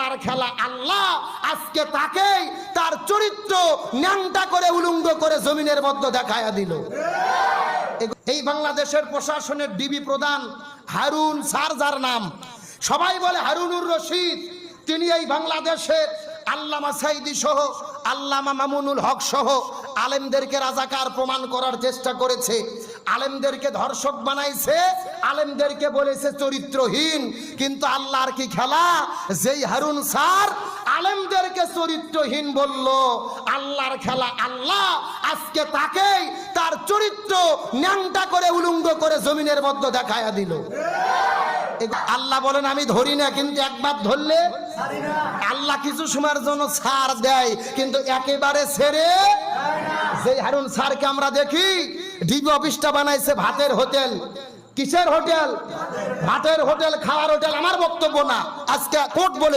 আল্লাহর খেলা। আল্লাহ আজকে তাকেই তার চরিত্র ন্যাংটা করে উলঙ্গ করে জমিনের মধ্যে দেখায়া দিল। এই বাংলাদেশের প্রশাসনের ডিবি প্রধান হারুন স্যার, যার নাম সবাই বলে হারুনুর রশিদ, তিনি এই বাংলাদেশের আল্লামা সাইদি সহ আল্লামা মামুনুল হক সহ আলেমদেরকে রাজাকার প্রমাণ করার চেষ্টা করেছে, আলেমদেরকে ধর্ষক বানাইছে, আলেমদেরকে বলেছে চরিত্রহীন। কিন্তু আল্লাহর কি খেলা, যেই হারুন স্যার আলেমদেরকে চরিত্রহীন বলল, আল্লাহর খেলা। আল্লাহ আজকে তাকেই তার চরিত্র ন্যাংটা করে উলঙ্গ করে জমিনের মধ্যে দেখায়া দিল। আল্লাহ বলেন আমি ধরি না, কিন্তু একবার ধরলে আল্লাহ কিছু সময়ের জন্য ছাড় দেয়, কিন্তু একেবারে ছেড়ে। যে হারুন স্যারকে আমরা দেখি ডিবি অফিসটা বানাইছে ভাতের হোটেল। কিসের হোটেল? ভাতের হোটেল, খাওয়ার হোটেল। আমার বক্তব্য না, আজকে কোর্ট বলে